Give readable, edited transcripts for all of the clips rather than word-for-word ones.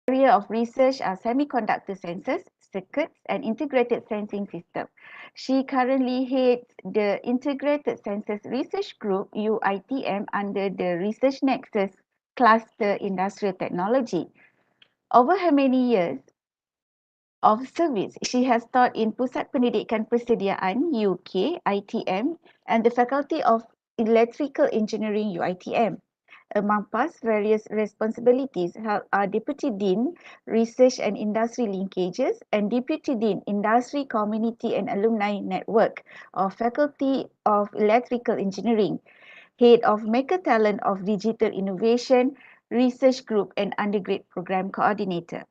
area of research are semiconductor sensors, circuits, and integrated sensing system. She currently heads the Integrated Sensors Research Group UiTM under the Research Nexus Cluster Industrial Technology. Over her many years of service, she has taught in Pusat Pendidikan Persediaan UK ITM and the Faculty of Electrical Engineering UiTM. Among past various responsibilities are Deputy Dean, Research and Industry Linkages and Deputy Dean, Industry, Community and Alumni Network of Faculty of Electrical Engineering, Head of Maker Talent of Digital Innovation Research Group and Undergrad Program Coordinator.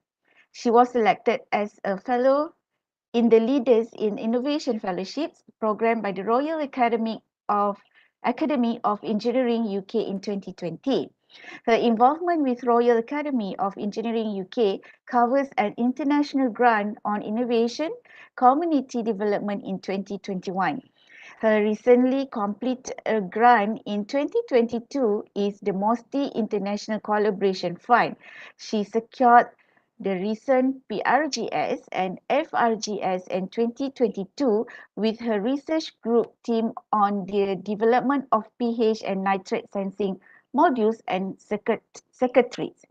She was selected as a Fellow in the Leaders in Innovation Fellowships program by the Royal Academy of Engineering UK in 2020. Her involvement with Royal Academy of Engineering UK covers an international grant on innovation community development in 2021. Her recently completed grant in 2022 is the MOSTI International Collaboration Fund. She secured the recent PRGS and FRGS in 2022 with her research group team on the development of pH and nitrate sensing modules and circuitries.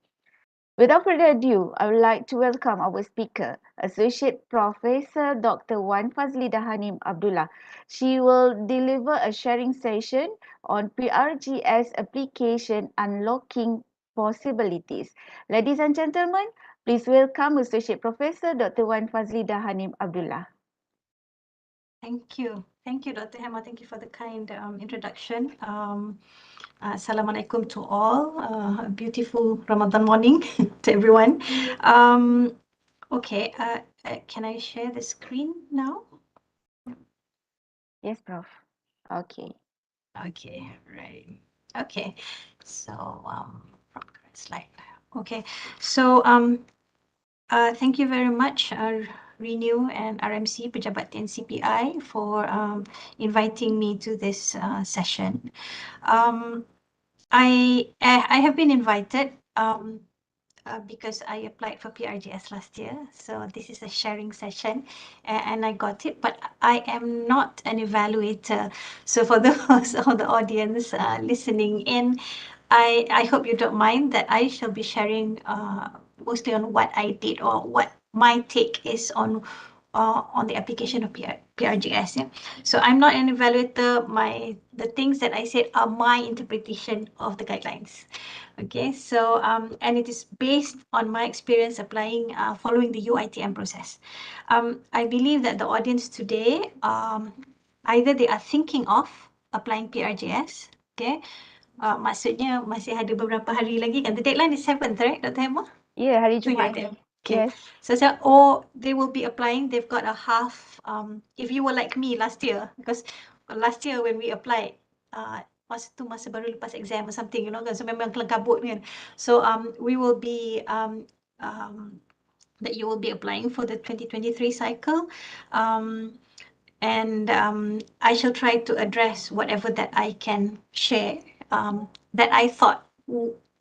Without further ado, I would like to welcome our speaker, Associate Professor Dr. Fazlida Hanim Abdullah. She will deliver a sharing session on PRGS application unlocking possibilities. Ladies and gentlemen, please welcome Associate Professor Dr. Fazlida Hanim Abdullah. Thank you. Thank you, Dr. Hema. Thank you for the kind introduction. Assalamualaikum to all. Beautiful Ramadan morning to everyone. Okay, can I share the screen now? Yes, Prof. Okay. Okay, right. Okay, so from current slide. Okay, so thank you very much, ReNeU and RMC Pejabat TNCPI for inviting me to this session. I have been invited because I applied for PRGS last year. So this is a sharing session and I got it, but I am not an evaluator. So for those of the audience listening in, I hope you don't mind that I shall be sharing mostly on what I did or what my take is on the application of PRGS. Yeah? So I'm not an evaluator. The things that I said are my interpretation of the guidelines. Okay, so and it is based on my experience applying following the UiTM process. I believe that the audience today, either they are thinking of applying PRGS, okay, maksudnya masih ada beberapa hari lagi kan, the deadline is 7th, right, Dr. Hema? Yeah, hari Jumaat. Okay. Yes. So or they will be applying, they've got a half, if you were like me last year, because last year when we applied, masa baru lepas exam or something, you know, so memang kelangkabut kan. So we will be, that you will be applying for the 2023 cycle. And I shall try to address whatever that I can share that I thought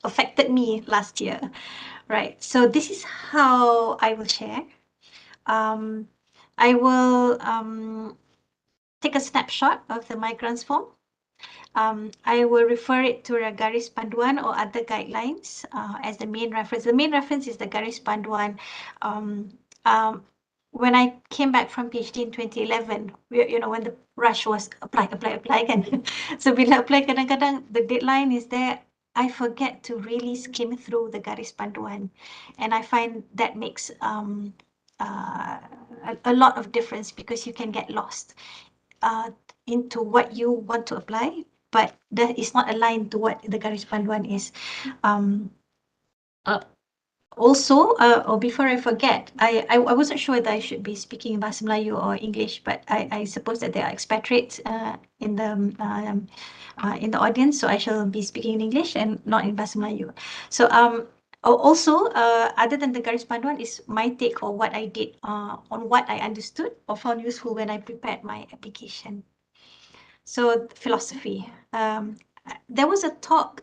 affected me last year. Right, so this is how I will share. I will take a snapshot of the migrants form. I will refer it to a garis panduan or other guidelines as the main reference. The main reference is the garis panduan. When I came back from PhD in 2011, you know, when the rush was apply kan. So bila apply kadang-kadang the deadline is there, I forget to really skim through the garis panduan, and I find that makes a lot of difference because you can get lost into what you want to apply, but that is not aligned to what the garis panduan is. Also, or before I forget, I wasn't sure whether I should be speaking Bahasa Melayu or English, but I suppose that there are expatriates in the audience, so I shall be speaking in English and not in Bahasa Melayu. So also, other than the garis panduan, is my take on what I did on what I understood or found useful when I prepared my application. So philosophy. there was a talk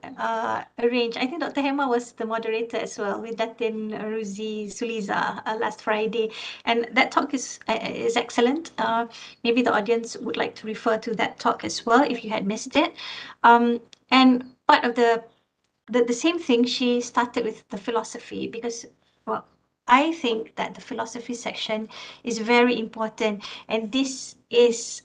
arranged. I think Dr. Hema was the moderator as well with Datin, Ruzi, Suliza last Friday, and that talk is excellent. Maybe the audience would like to refer to that talk as well if you had missed it. And part of the same thing, she started with the philosophy because, well, I think that the philosophy section is very important, and this is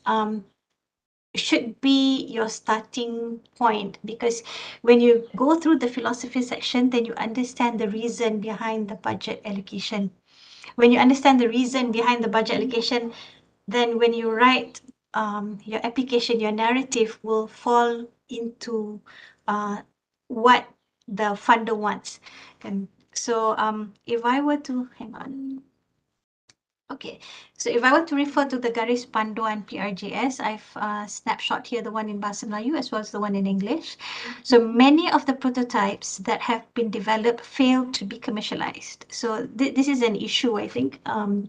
should be your starting point, because when you go through the philosophy section, then you understand the reason behind the budget allocation. When you understand the reason behind the budget allocation, then when you write your application, your narrative will fall into what the funder wants. And so if I were to, hang on. Okay, so if I were to refer to the Garis Panduan PRGS, I've snapshot here the one in Bahasa Melayu as well as the one in English. So many of the prototypes that have been developed failed to be commercialized. So this is an issue, I think,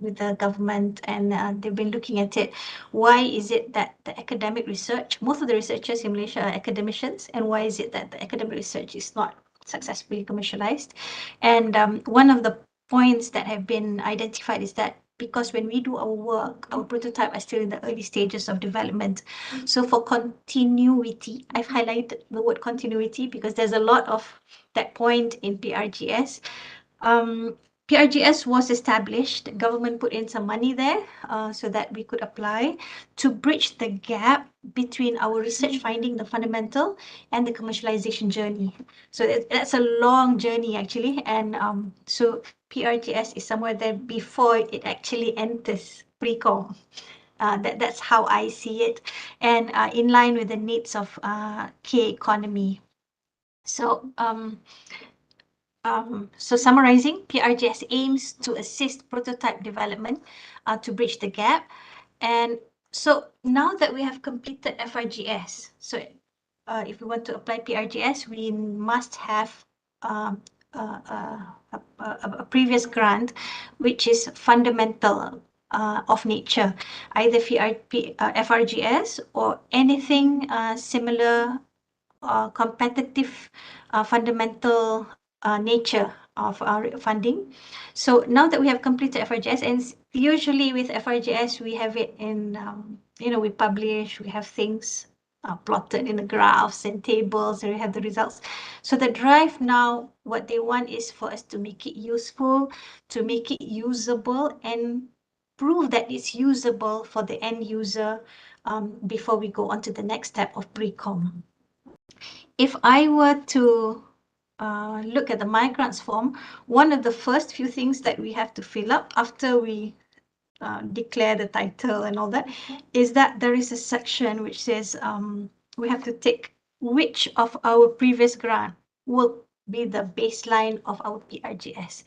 with the government, and they've been looking at it. Why is it that the academic research, most of the researchers in Malaysia are academicians, and why is it that the academic research is not successfully commercialized? And one of the points that have been identified is that because when we do our work, our prototype are still in the early stages of development. So for continuity, I've highlighted the word continuity because there's a lot of that point in PRGS. PRGS was established, government put in some money there so that we could apply to bridge the gap between our research finding, the fundamental, and the commercialization journey. So that's a long journey actually, and so PRGS is somewhere there before it actually enters pre-com. That's how I see it, and in line with the needs of K economy. So so summarizing, PRGS aims to assist prototype development to bridge the gap. And so now that we have completed FRGS, so if we want to apply PRGS, we must have a previous grant, which is fundamental of nature, either FRGS or anything similar competitive fundamental nature of our funding. So now that we have completed FRGS, and usually with FRGS, we have it in, we publish, we have things plotted in the graphs and tables, and we have the results. So the drive now, what they want is for us to make it useful, to make it usable, and prove that it's usable for the end user before we go on to the next step of pre-com. If I were to look at the My Grants form, one of the first few things that we have to fill up after we declare the title and all that is that there is a section which says we have to tick which of our previous grant will be the baseline of our PRGS.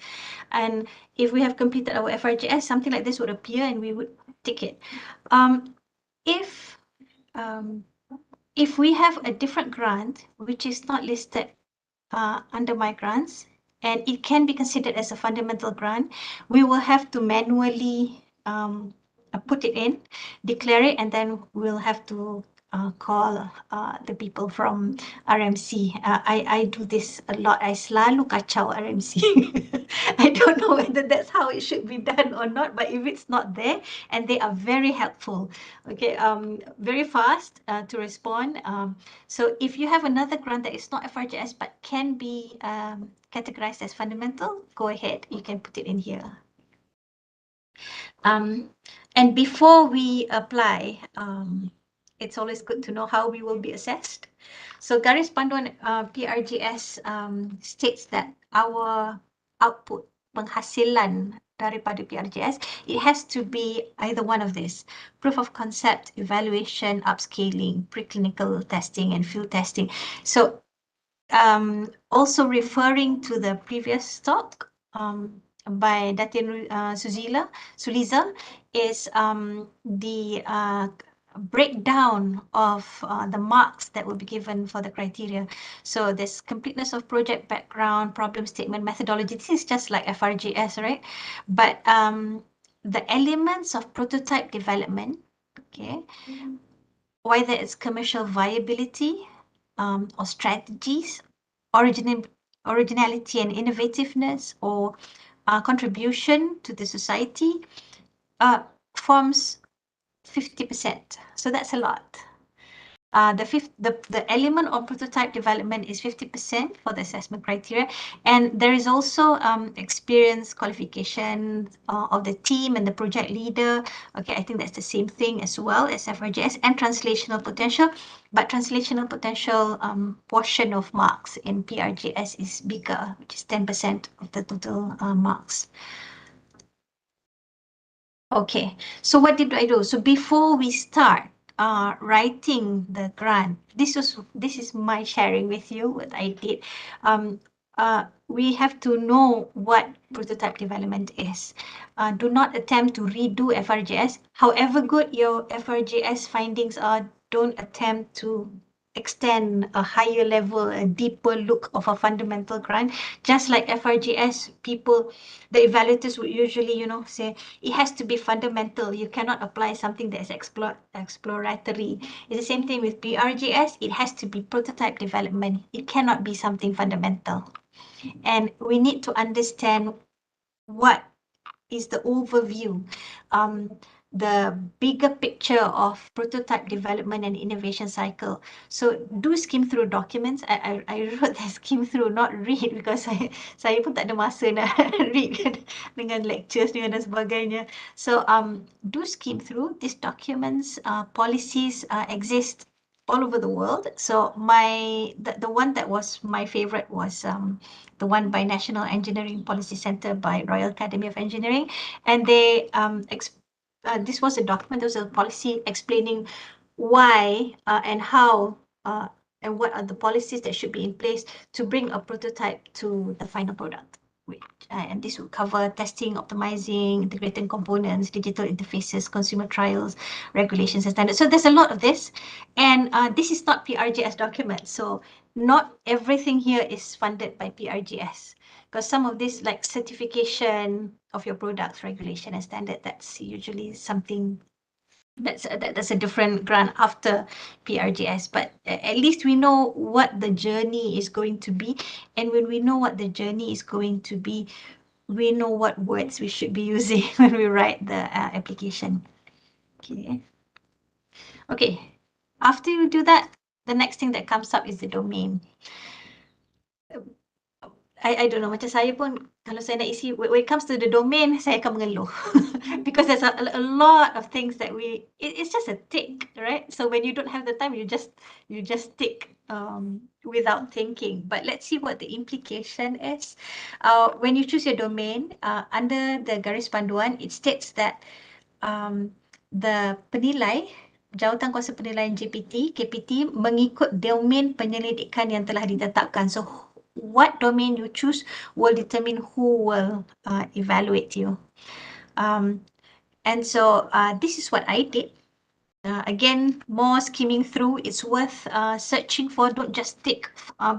And if we have completed our FRGS, something like this would appear and we would tick it. If we have a different grant which is not listed under My Grants, and it can be considered as a fundamental grant, we will have to manually put it in, declare it, and then we'll have to call the people from RMC. I do this a lot. I selalu kacau RMC. I don't know whether that's how it should be done or not, but if it's not there, and they are very helpful, okay, very fast to respond. So if you have another grant that is not FRGS but can be categorized as fundamental, go ahead, you can put it in here. And before we apply, it's always good to know how we will be assessed. So Garis Panduan PRGS states that our output, penghasilan daripada PRGS, it has to be either one of these: proof of concept, evaluation, upscaling, preclinical testing, and field testing. So also referring to the previous talk by Datin Suliza is the breakdown of the marks that will be given for the criteria. So there's completeness of project, background, problem statement, methodology. This is just like FRGS, right? But the elements of prototype development, okay, whether it's commercial viability, or strategies, originality and innovativeness, or contribution to the society, forms 50%. So that's a lot. The element of prototype development is 50% for the assessment criteria, and there is also experience, qualification of the team and the project leader. Okay, I think that's the same thing as well as FRGS, and translational potential. But translational potential portion of marks in PRGS is bigger, which is 10% of the total marks. Okay, so what did I do? So before we start writing the grant, this is my sharing with you what I did. We have to know what prototype development is. Do not attempt to redo FRGS. However good your FRGS findings are, don't attempt to extend a higher level, a deeper look of a fundamental grant. Just like FRGS, people, the evaluators would usually, say it has to be fundamental. You cannot apply something that is exploratory. It's the same thing with PRGS. It has to be prototype development. It cannot be something fundamental. And we need to understand what is the overview, the bigger picture of prototype development and innovation cycle. So do skim through documents. I wrote that skim through, not read, because saya pun tak ada masa nak read dengan lectures ni dan sebagainya. So do skim through these documents. Policies exist all over the world. So the one that was my favorite was the one by National Engineering Policy Center by Royal Academy of Engineering, and they this was a document, there was a policy explaining why and how and what are the policies that should be in place to bring a prototype to the final product. And this will cover testing, optimizing, integrating components, digital interfaces, consumer trials, regulations and standards. So there's a lot of this, and this is not PRGS document. So not everything here is funded by PRGS, because some of this, like certification of your products, regulation and standard, that's usually something that's a different grant after PRGS. But at least we know what the journey is going to be, and when we know what the journey is going to be, we know what words we should be using when we write the application. Okay, after you do that, the next thing that comes up is the domain. I don't know, macam saya pun, kalau saya nak isi, when it comes to the domain, saya akan mengeluh. Because there's a lot of things that it's just a tick, right? So when you don't have the time, you just tick without thinking. But let's see what the implication is. When you choose your domain, under the garis panduan, it states that the penilai, Jawatan Kuasa Penilaian JPT, KPT, mengikut domain penyelidikan yang telah ditetapkan. So what domain you choose will determine who will evaluate you. And so this is what I did. Again, more skimming through, it's worth searching for, don't just tick,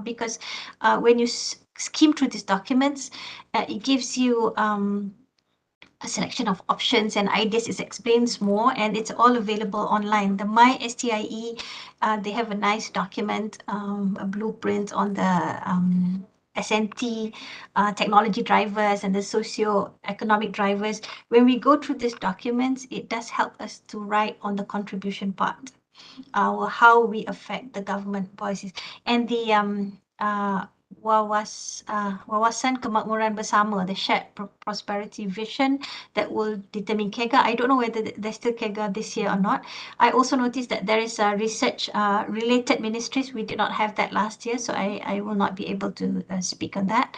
because when you skim through these documents, it gives you a selection of options and ideas. It explains more, and it's all available online. The My STIE, they have a nice document, a blueprint on the SNT, technology drivers and the socio-economic drivers. When we go through these documents, it does help us to write on the contribution part, how we affect the government policies, and the Wawasan Kemakmuran Bersama, the shared prosperity vision that will determine KEGA. I don't know whether there's still KEGA this year or not. I also noticed that there is a research related ministries. We did not have that last year, so I will not be able to speak on that.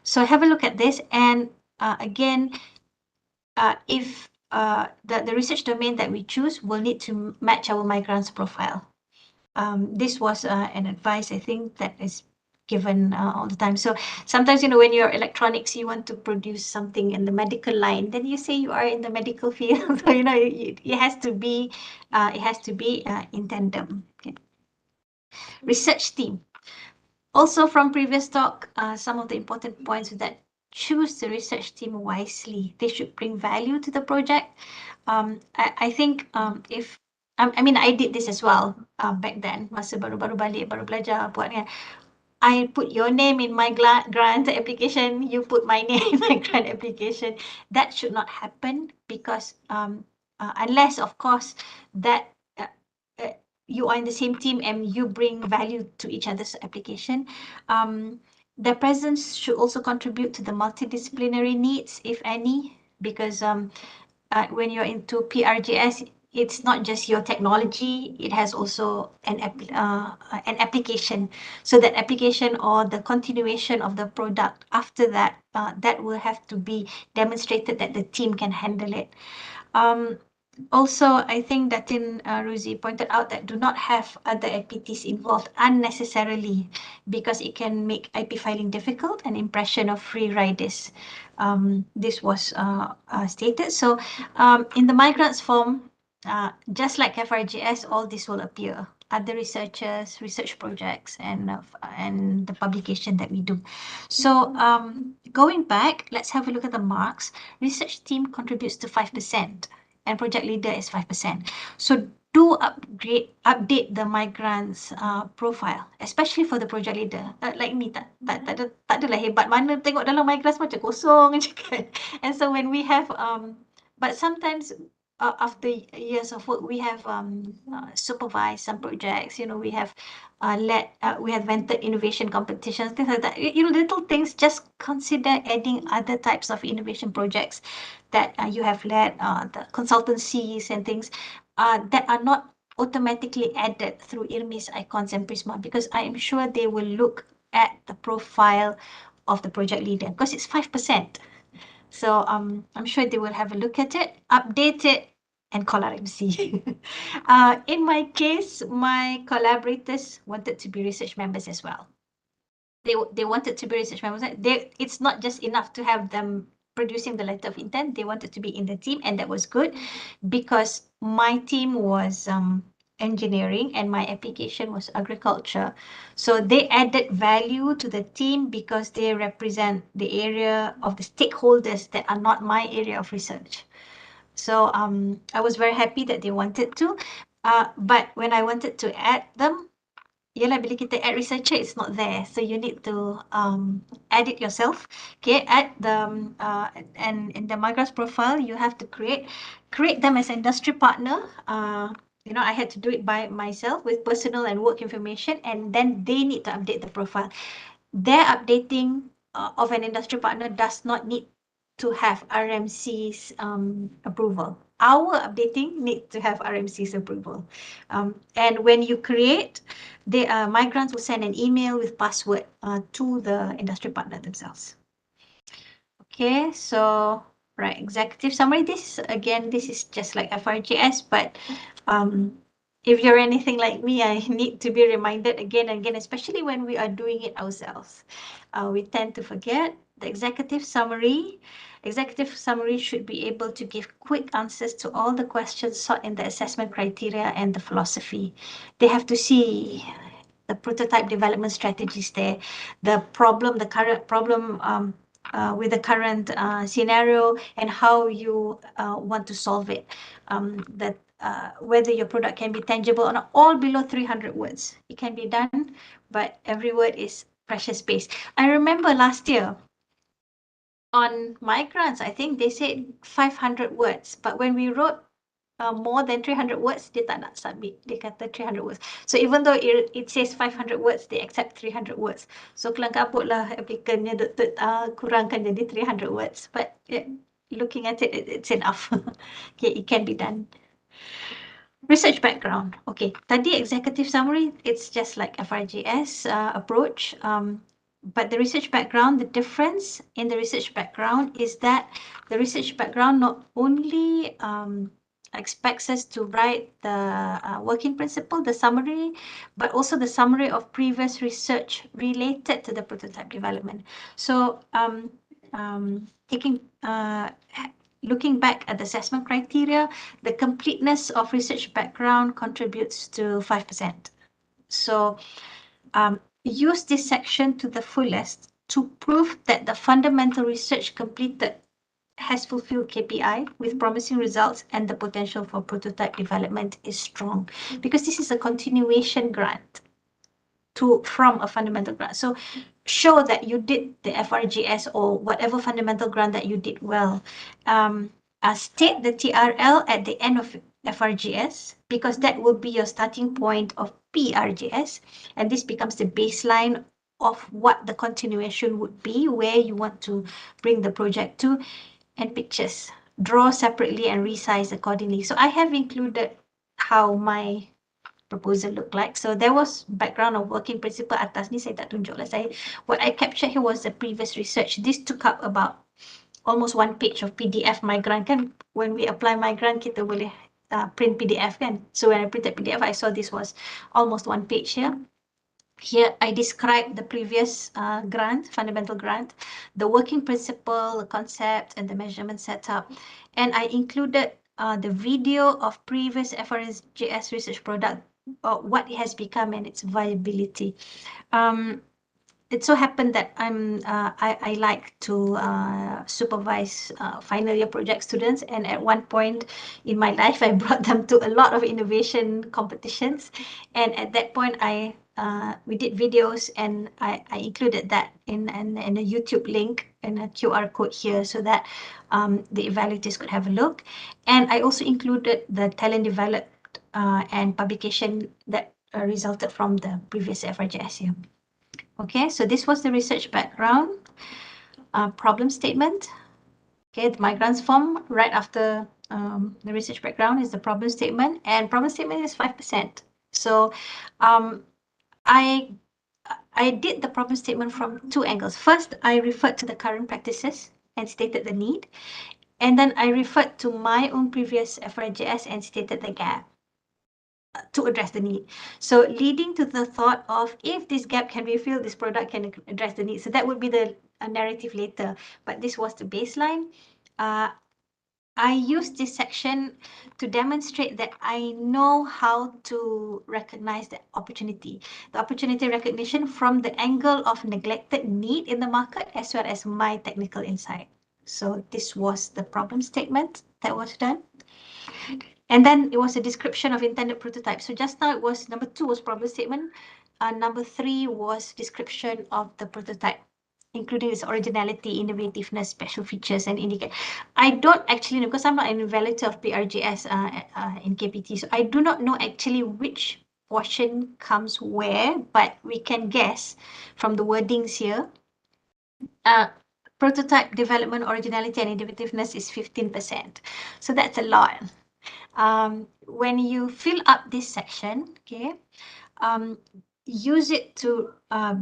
So have a look at this, and again, if the research domain that we choose will need to match our migrants profile. This was an advice, I think, that is given all the time. So sometimes, when you're electronics, you want to produce something in the medical line, then you say you are in the medical field. So, it has to be in tandem. Okay. Research team. Also from previous talk, some of the important points that choose the research team wisely. They should bring value to the project. I think if I mean, I did this as well back then, masa baru-baru balik, baru belajar buat kan. I put your name in my grant application, you put my name in my grant application. That should not happen because unless, of course, that you are in the same team and you bring value to each other's application. Their presence should also contribute to the multidisciplinary needs, if any, because when you're into PRGS, it's not just your technology, it has also an application. So that application or the continuation of the product after that, that will have to be demonstrated that the team can handle it. Also, I think Datin Ruzi pointed out that do not have other APTs involved unnecessarily because it can make IP filing difficult and impression of free riders. This was stated. So in the migrants form, just like FRGS, all this will appear. Other researchers, research projects, and the publication that we do. So going back, let's have a look at the marks. Research team contributes to 5%. And project leader is 5%. So do update the migrants profile, especially for the project leader. Like me, tak adalah hebat mana tengok dalam migrants macam kosong je kan. And so when we have, but sometimes after years of work, we have supervised some projects, you know, we have we have vented innovation competitions, things like that. You know, little things, just consider adding other types of innovation projects that you have led, the consultancies and things that are not automatically added through IRMIS, Icons and Prisma, because I am sure they will look at the profile of the project leader because it's 5%. So I'm sure they will have a look at it, update it, and call RMC. In my case, my collaborators wanted to be research members as well. They wanted to be research members. It's not just enough to have them producing the letter of intent. They wanted to be in the team, and that was good because my team was engineering and my application was agriculture. So they added value to the team because they represent the area of the stakeholders that are not my area of research. So I was very happy that they wanted to. But when I wanted to add them, yelah, bila kita add researcher, it's not there. So you need to add it yourself. Okay, add the and in the migrants profile, you have to create them as industry partner. You know, I had to do it by myself with personal and work information, and then they need to update the profile. Their updating of an industry partner does not need to have RMC's approval. Our updating needs to have RMC's approval. And when you create, the migrants will send an email with password to the industry partner themselves. Okay, so right, executive summary. This is just like FRGS, but if you're anything like me, I need to be reminded again and again, especially when we are doing it ourselves. We tend to forget the executive summary. Executive summary should be able to give quick answers to all the questions sought in the assessment criteria and the philosophy. They have to see the prototype development strategies there, the current problem with the current scenario and how you want to solve it. Whether your product can be tangible or not, all below 300 words. It can be done, but every word is precious space. I remember last year on my grants, I think they said 500 words, but when we wrote more than 300 words, dia tak nak submit. Dia kata 300 words. So even though it says 500 words, they accept 300 words. So kelang kabut lah applicantnya kurangkan jadi 300 words. But looking at it, it's enough. Okay, it can be done. Research background. Okay, tadi executive summary, it's just like FRGS approach. But the research background, the difference in the research background is that the research background not only expects us to write the working principle, the summary, but also the summary of previous research related to the prototype development. So looking back at the assessment criteria, the completeness of research background contributes to 5%. So use this section to the fullest to prove that the fundamental research completed has fulfilled KPI with promising results, and the potential for prototype development is strong, because this is a continuation grant from a fundamental grant. So show that you did the FRGS or whatever fundamental grant that you did well. State the TRL at the end of FRGS, because that will be your starting point of PRGS, and this becomes the baseline of what the continuation would be, where you want to bring the project to, and pictures. Draw separately and resize accordingly. So I have included how my proposal look like. So there was background of working principle atas ni, saya tak tunjuk lah. What I captured here was the previous research. This took up about almost 1 page of PDF my grant kan. When we apply my grant, kita boleh print PDF kan. So when I printed PDF, I saw this was almost 1 page here. Here I described the previous grant, fundamental grant, the working principle, the concept, and the measurement setup. And I included the video of previous FRGS research product, what it has become and its viability. It so happened that I like to supervise final year project students, and at one point in my life, I brought them to a lot of innovation competitions, and at that point, we did videos, and I included that in a YouTube link and a QR code here, so that the evaluators could have a look. And I also included the talent developed and publication that resulted from the previous FRGS here. Okay, so this was the research background. Problem statement. Okay, my grants form right after the research background is the problem statement, and problem statement is 5%. So I did the problem statement from 2 angles. First, I referred to the current practices and stated the need. And then I referred to my own previous FRGS and stated the gap to address the need. So leading to the thought of, if this gap can be filled, this product can address the need. So that would be the narrative later. But this was the baseline. I used this section to demonstrate that I know how to recognize the opportunity recognition from the angle of neglected need in the market, as well as my technical insight. So this was the problem statement that was done. And then it was a description of intended prototype. So just now it was number 2 was problem statement. Number 3 was description of the prototype, including its originality, innovativeness, special features, and indicate. I don't actually know, because I'm not an evaluator of PRGS in KPT, so I do not know actually which portion comes where, but we can guess from the wordings here. Prototype development, originality, and innovativeness is 15%. So that's a lot. When you fill up this section, okay, use it to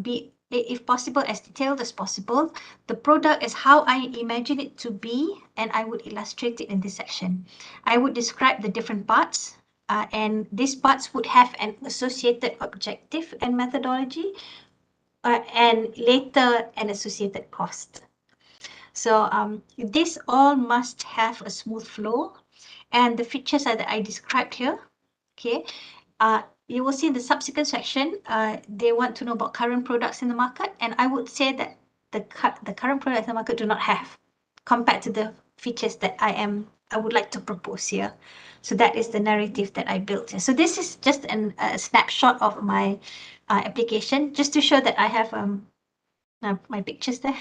be, if possible, as detailed as possible. The product is how I imagine it to be, and I would illustrate it in this section. I would describe the different parts, and these parts would have an associated objective and methodology, and later an associated cost. So this all must have a smooth flow, and the features that I described here, okay, you will see in the subsequent section, they want to know about current products in the market, and I would say that the current products in the market do not have, compared to the features that I would like to propose here. So that is the narrative that I built here. So this is just a snapshot of my application, just to show that I have my pictures there,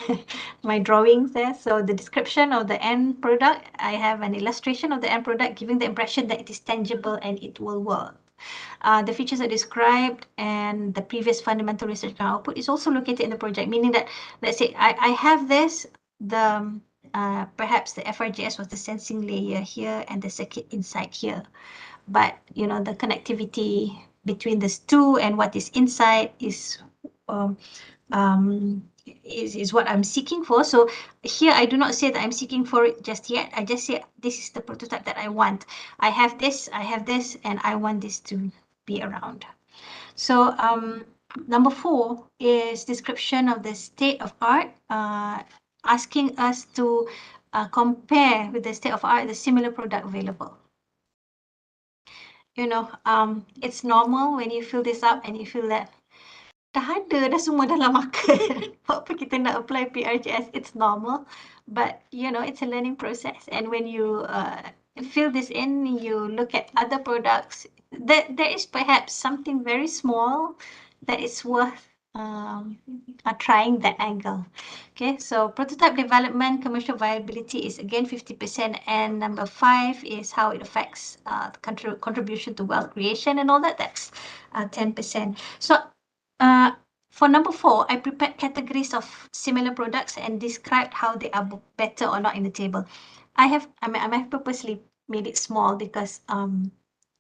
my drawings there. So the description of the end product, I have an illustration of the end product, giving the impression that it is tangible and it will work. The features are described, and the previous fundamental research output is also located in the project, meaning that, let's say I have this, perhaps the FRGS was the sensing layer here and the circuit inside here, but you know, the connectivity between these two and what is inside is what I'm seeking for. So here I do not say that I'm seeking for it just yet. I just say this is the prototype that I want. I have this, and I want this to be around. So number 4 is description of the state of art, asking us to compare with the state of art the similar product available. You know, it's normal when you fill this up and you feel that dah ada dah semua dalam market. Apa kita nak apply PRGS? It's normal, but you know, it's a learning process. And when you fill this in, you look at other products. There is perhaps something very small that is worth trying that angle. Okay, so prototype development, commercial viability is again 50%, and number 5 is how it affects contribution to wealth creation and all that. That's 10%. So for number 4, I prepared categories of similar products and described how they are better or not in the table. I have purposely made it small because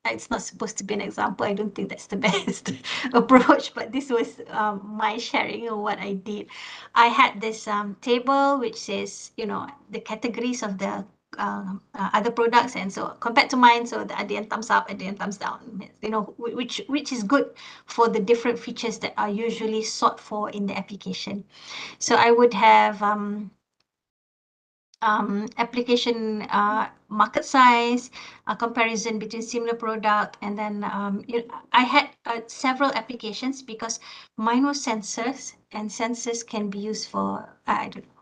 it's not supposed to be an example. I don't think that's the best approach, but this was my sharing of what I did. I had this table which says, you know, the categories of the other products, and so compared to mine, so at the end thumbs up, at the end thumbs down, you know, which is good for the different features that are usually sought for in the application. So I would have application market size, a comparison between similar product, and then I had several applications because mine was sensors, and sensors can be used for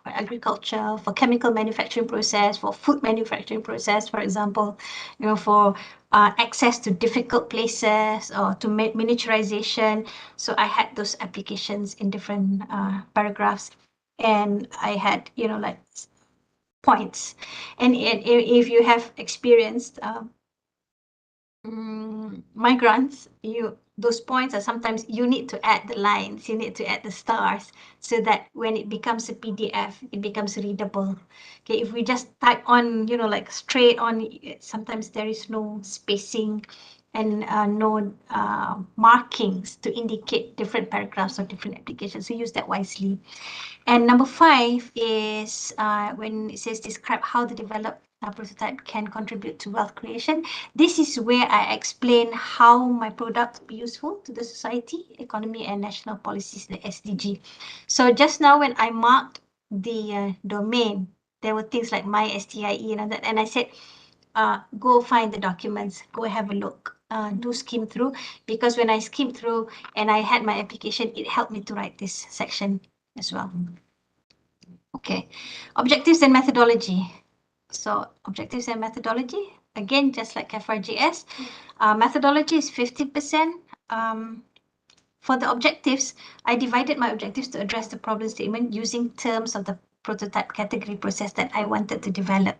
for agriculture, for chemical manufacturing process, for food manufacturing process, for example, you know, for access to difficult places or to miniaturization. So I had those applications in different paragraphs, and I had, you know, like points. And if you have experienced migrants, those points are sometimes you need to add the lines, you need to add the stars, so that when it becomes a PDF, it becomes readable. Okay, if we just type on, you know, like straight on, sometimes there is no spacing and no markings to indicate different paragraphs or different applications. So use that wisely. And number 5 is when it says describe how the developed prototype can contribute to wealth creation. This is where I explain how my product will be useful to the society, economy, and national policies, the SDG. So just now when I marked the domain, there were things like my STIE and that, and I said, go find the documents, go have a look, do skim through, because when I skimmed through and I had my application, it helped me to write this section as well. Okay, objectives and methodology. So objectives and methodology, again, just like PRGS, methodology is 50%. For the objectives, I divided my objectives to address the problem statement using terms of the prototype category process that I wanted to develop.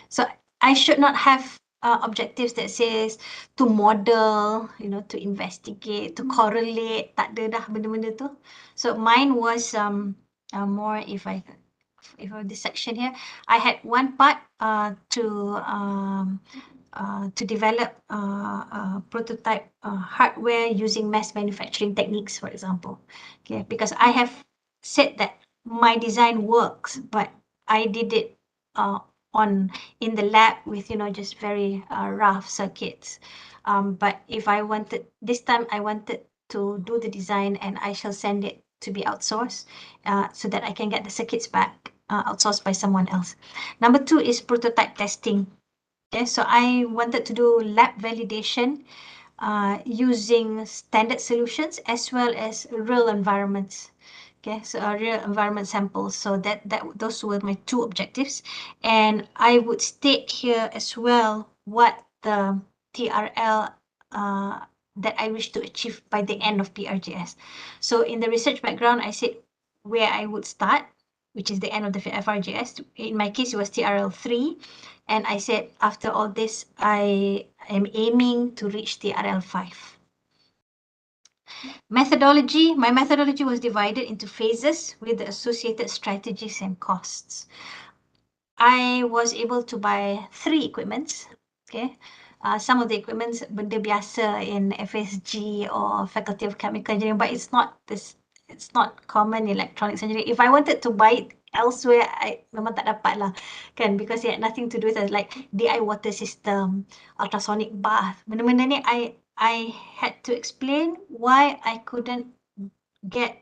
So I should not have objectives that says to model, you know, to investigate, to correlate, tak ada dah benda-benda tu. So mine was more, if I this section here, I had one part to develop prototype hardware using mass manufacturing techniques, for example. Okay, because I have said that my design works, but I did it in the lab with, you know, just very rough circuits. But if I wanted, this time I wanted to do the design, and I shall send it to be outsourced so that I can get the circuits back outsourced by someone else. Number 2 is prototype testing. Okay, so I wanted to do lab validation using standard solutions as well as real environments. Okay, so real environment samples. So those were my 2 objectives, and I would state here as well what the TRL that I wish to achieve by the end of PRGS. So in the research background, I said where I would start, which is the end of the PRGS. In my case, it was TRL 3. And I said, after all this, I am aiming to reach TRL 5. Methodology, my methodology was divided into phases with the associated strategies and costs. I was able to buy 3 equipments. Okay. Some of the equipments benda biasa in FSG or Faculty of Chemical Engineering, but it's not common in electronics engineering. If I wanted to buy it elsewhere, I memang tak dapat lah, kan, because it had nothing to do with like DI water system, ultrasonic bath. Benda-benda ni I had to explain why I couldn't get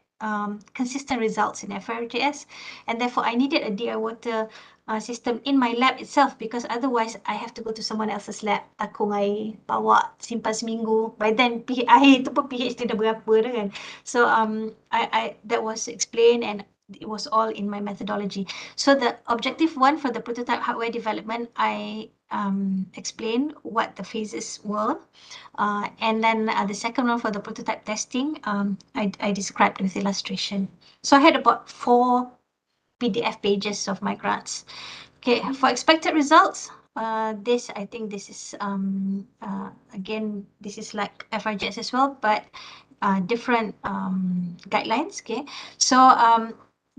consistent results in PRGS, and therefore I needed a DI water system in my lab itself, because otherwise I have to go to someone else's lab, takung air, bawa, simpan seminggu. By then air tu pun pH dia dah berapa dah kan. So I that was explained, and it was all in my methodology. So the objective one for the prototype hardware development, I explained what the phases were, and then the second one for the prototype testing, I described with illustration. So I had about 4 PDF pages of my grants. Okay, for expected results, I think this is again, this is like FRGS as well, but different guidelines. Okay, so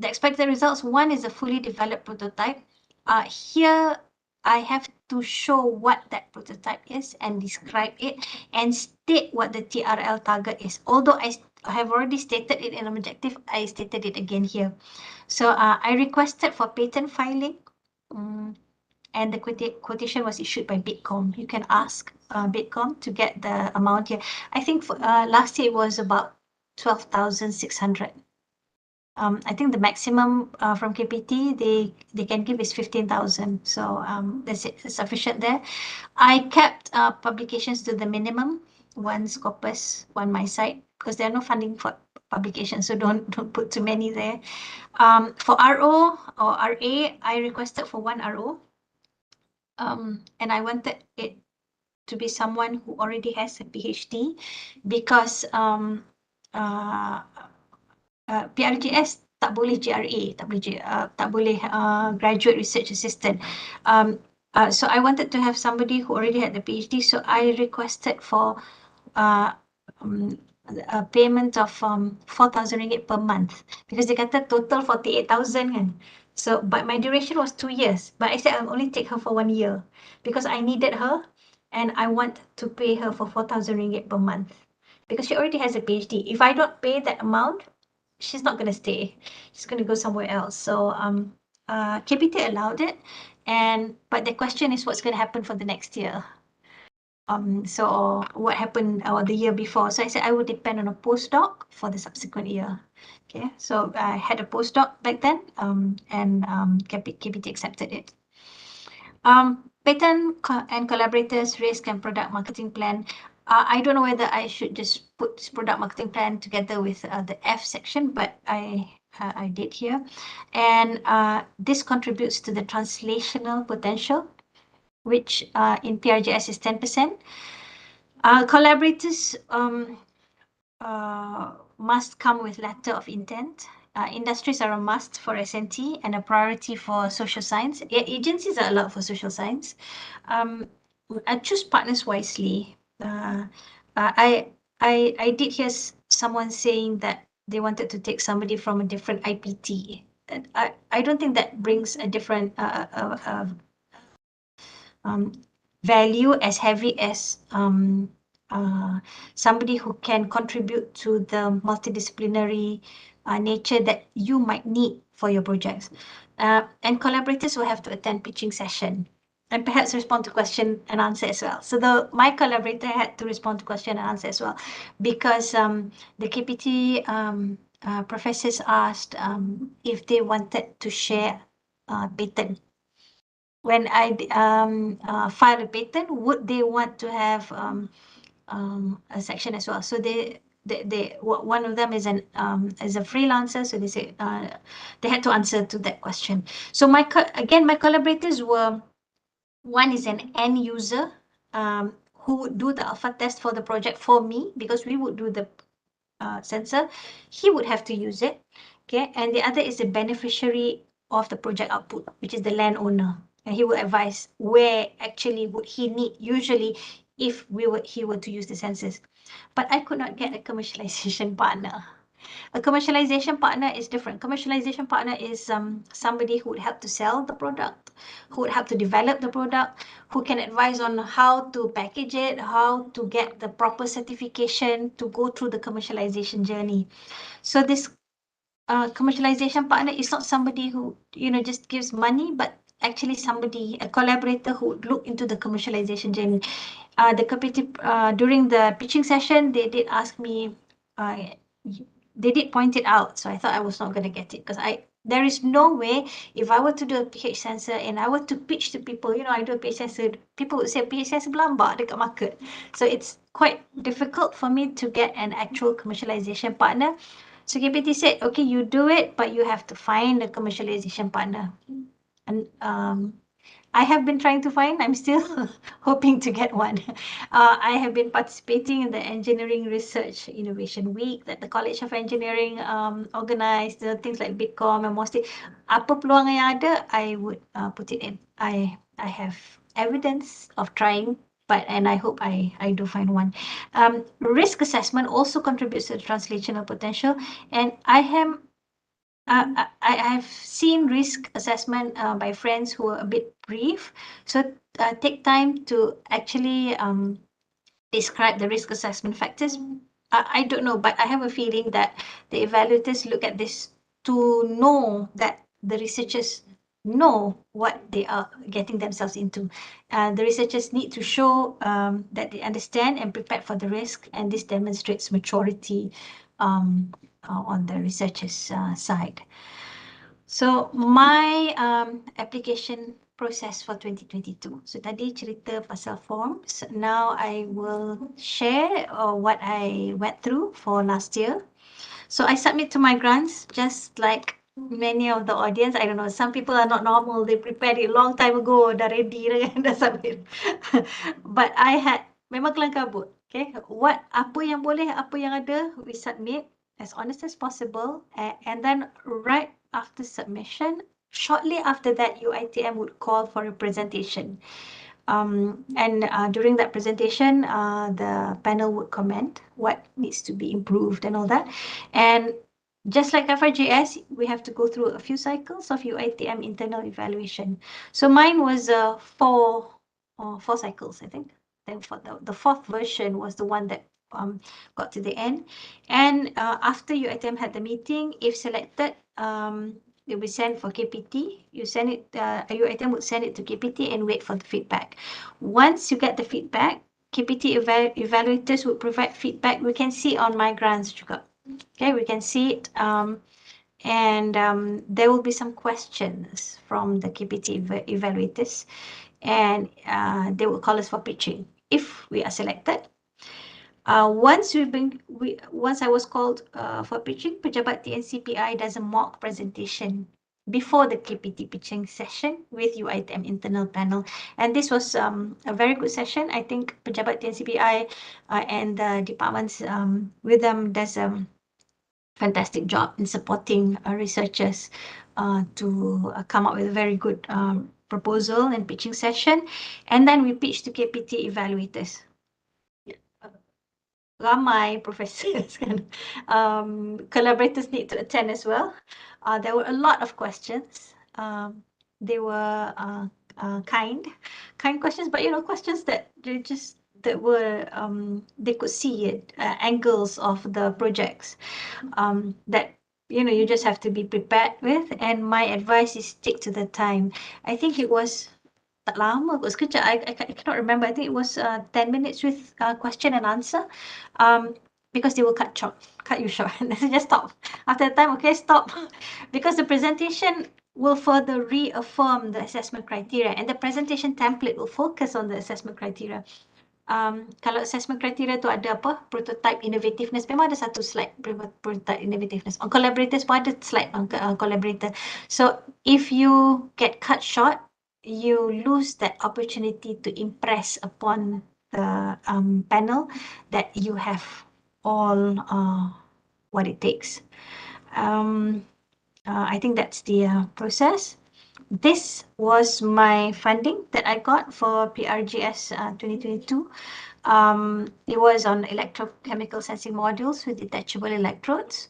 the expected results, one is a fully developed prototype. Here I have to show what that prototype is and describe it and state what the TRL target is. Although I have already stated it in an objective, I stated it again here. So I requested for patent filing, and the quotation was issued by Bitcom. You can ask Bitcom to get the amount here. I think for, last year it was about 12,600. I think the maximum from KPT they can give is 15,000. So that's it, sufficient there. I kept publications to the minimum, 1 Scopus, 1 my site, because there are no funding for publications, so don't put too many there. For RO or RA, I requested for 1 RO, and I wanted it to be someone who already has a PhD, because PRGS tak boleh GRA, tak boleh graduate research assistant. So I wanted to have somebody who already had the PhD, so I requested for a payment of 4,000 ringgit per month, because they kata total 48,000 kan. So, but my duration was 2 years, but I said I'll only take her for 1 year because I needed her and I want to pay her for 4,000 ringgit per month because she already has a PhD. If I don't pay that amount, she's not going to stay. She's going to go somewhere else. So KPT allowed it, but the question is what's going to happen for the next year. So what happened the year before? So I said I would depend on a postdoc for the subsequent year. Okay, so I had a postdoc back then, and KPT accepted it. Patent and collaborators, risk and product marketing plan. I don't know whether I should just put this product marketing plan together with the F section, but I did here. And this contributes to the translational potential, which in PRGS is 10%. Collaborators must come with letter of intent. Industries are a must for SNT and a priority for social science. Agencies are allowed for social science. I choose partners wisely. I did hear someone saying that they wanted to take somebody from a different IPT. I don't think that brings a different value as heavy as somebody who can contribute to the multidisciplinary nature that you might need for your projects. And collaborators will have to attend pitching session and perhaps respond to question and answer as well. So my collaborator had to respond to question and answer as well, because the KPT professors asked if they wanted to share patent. When I file a patent, would they want to have a section as well? So one of them is a freelancer, so they say they had to answer to that question. So my collaborators were, one is an end user who would do the alpha test for the project for me, because we would do the sensor. He would have to use it, okay? And the other is the beneficiary of the project output, which is the landowner. And he will advise where actually would he need, usually if he were to use the sensors. But I could not get a commercialization partner. A commercialization partner is different. Commercialization partner is somebody who would help to sell the product, who would help to develop the product, who can advise on how to package it, how to get the proper certification to go through the commercialization journey. So this commercialization partner is not somebody who, just gives money, but actually somebody, a collaborator who would look into the commercialization journey. During the pitching session, they did ask me, they did point it out, so I thought I was not going to get it because There is no way if I were to do a pH sensor and I were to pitch to people, you know, I do a pH sensor, people would say pH sensor berlambak dekat market. So it's quite difficult for me to get an actual commercialization partner. So KPT said, okay, you do it, but you have to find a commercialization partner. And I have been trying to find, I'm still hoping to get one. I have been participating in the Engineering Research Innovation Week that the College of Engineering organized, things like Bitcoin and mostly. Apa peluang yang ada, I would put it in. I have evidence of trying, and I hope I do find one. Risk assessment also contributes to the translational potential, and I have seen risk assessment by friends who are a bit brief. So take time to actually describe the risk assessment factors. I don't know, but I have a feeling that the evaluators look at this to know that the researchers know what they are getting themselves into. The researchers need to show that they understand and prepare for the risk, and this demonstrates maturity on the researchers' side. So my application process for 2022. So tadi cerita pasal forms. Now I will share what I went through for last year. So I submit to my grants just like many of the audience. I don't know, some people are not normal. They prepared it long time ago. Dah ready dah submit. But I had memang kelang kabut. Okay, apa yang boleh, apa yang ada, we submit as honest as possible, and then right after submission, shortly after that, UiTM would call for a presentation. And during that presentation, the panel would comment what needs to be improved and all that. And just like PRGS, we have to go through a few cycles of UiTM internal evaluation. So mine was four cycles, I think. Then for the fourth version was the one that got to the end. And after UiTM had the meeting, if selected, it will be sent for KPT. You send it, UiTM would send it to KPT and wait for the feedback. Once you get the feedback, KPT evaluators would provide feedback. We can see on my grants juga. Okay, we can see it. And there will be some questions from the KPT evaluators, and they will call us for pitching if we are selected. Once I was called for pitching, Pejabat TNCPI does a mock presentation before the KPT pitching session with UiTM internal panel, and this was a very good session. I think Pejabat TNCPI and the departments with them does a fantastic job in supporting researchers to come up with a very good proposal and pitching session, and then we pitch to KPT evaluators. Ramai professors and collaborators need to attend as well. There were a lot of questions. They were kind questions, but you know, questions that were they could see it, angles of the projects that you know you just have to be prepared with. And my advice is stick to the time. I think it was tak lama kot, sekejap. I cannot remember. I think it was 10 minutes with question and answer, because they will cut you short and just stop after the time. Okay, stop. Because the presentation will further reaffirm the assessment criteria, and the presentation template will focus on the assessment criteria. Kalau assessment criteria tu ada apa? Prototype innovativeness. Memang ada satu slide prototype innovativeness. On collaborators pun ada slide on collaborator. So if you get cut short, you lose that opportunity to impress upon the panel that you have all what it takes. I think that's the process. This was my funding that I got for PRGS 2022. It was on electrochemical sensing modules with detachable electrodes.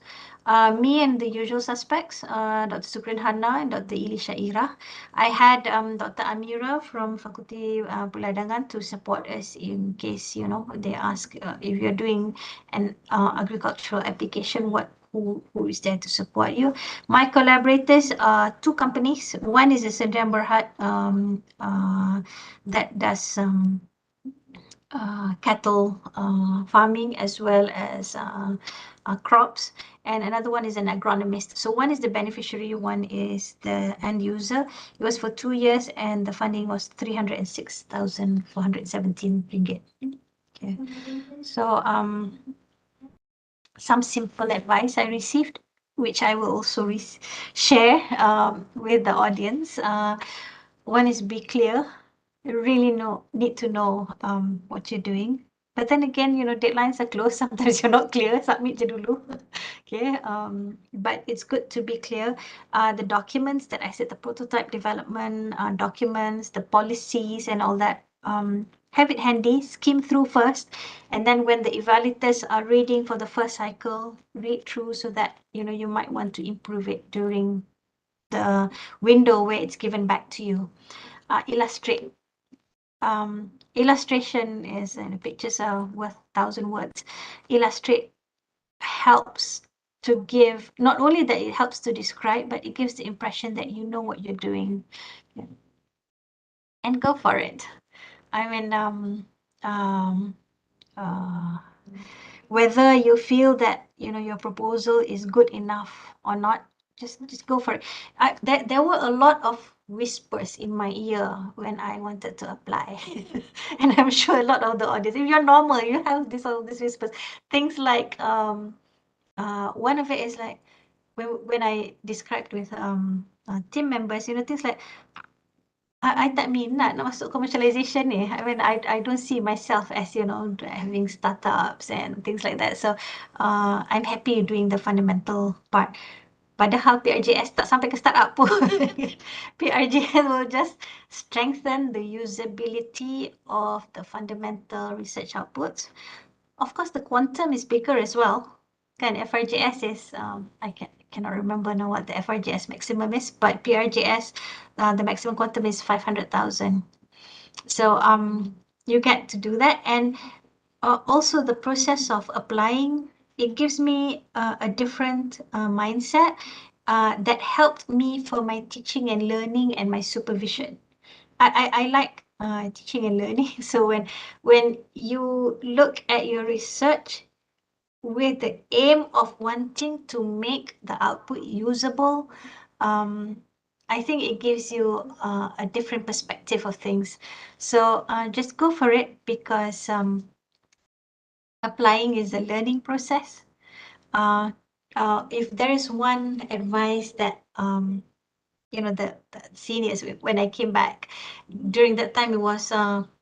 Me and the usual suspects, Dr. Sukrin Hana and Dr. Ili Syairah. I had Dr. Amira from Fakulti Perladangan to support us in case, you know, they ask if you're doing an agricultural application, who is there to support you. My collaborators are two companies. One is a Sdn Bhd that does cattle farming as well as crops, and another one is an agronomist. So one is the beneficiary, one is the end user. It was for 2 years and the funding was 306,417 ringgit. Okay. So some simple advice I received, which I will also share with the audience. One is be clear. You really need to know what you're doing. But then again, deadlines are close. Sometimes you're not clear. Submit je dulu. Okay. But it's good to be clear. The documents that I said, the prototype development documents, the policies and all that, have it handy, skim through first. And then when the evaluators are reading for the first cycle, read through so that, you might want to improve it during the window where it's given back to you. Illustrate. Illustration is, pictures are worth 1,000 words. Illustrate helps to give, not only that it helps to describe, but it gives the impression that you know what you're doing. Yeah. And go for it. I mean, whether you feel that, your proposal is good enough or not, just go for it. There were a lot of whispers in my ear when I wanted to apply. And I'm sure a lot of the audience, if you're normal, you have all these whispers. Things like, one of it is like, when I described with team members, things like, I tak minat nak masuk commercialization ni. I mean, I don't see myself as, having startups and things like that. So, I'm happy doing the fundamental part. Padahal PRGS tak sampai ke startup pun. PRGS will just strengthen the usability of the fundamental research outputs. Of course, the quantum is bigger as well. Kan FRGS is, I cannot remember now what the FRGS maximum is, but PRGS, the maximum quantum is 500,000. So you get to do that. And also the process of applying, it gives me a different mindset that helped me for my teaching and learning and my supervision. I like teaching and learning. So when you look at your research with the aim of wanting to make the output usable, I think it gives you a different perspective of things. So just go for it, because applying is a learning process. If there is one advice that the seniors, when I came back during that time, it was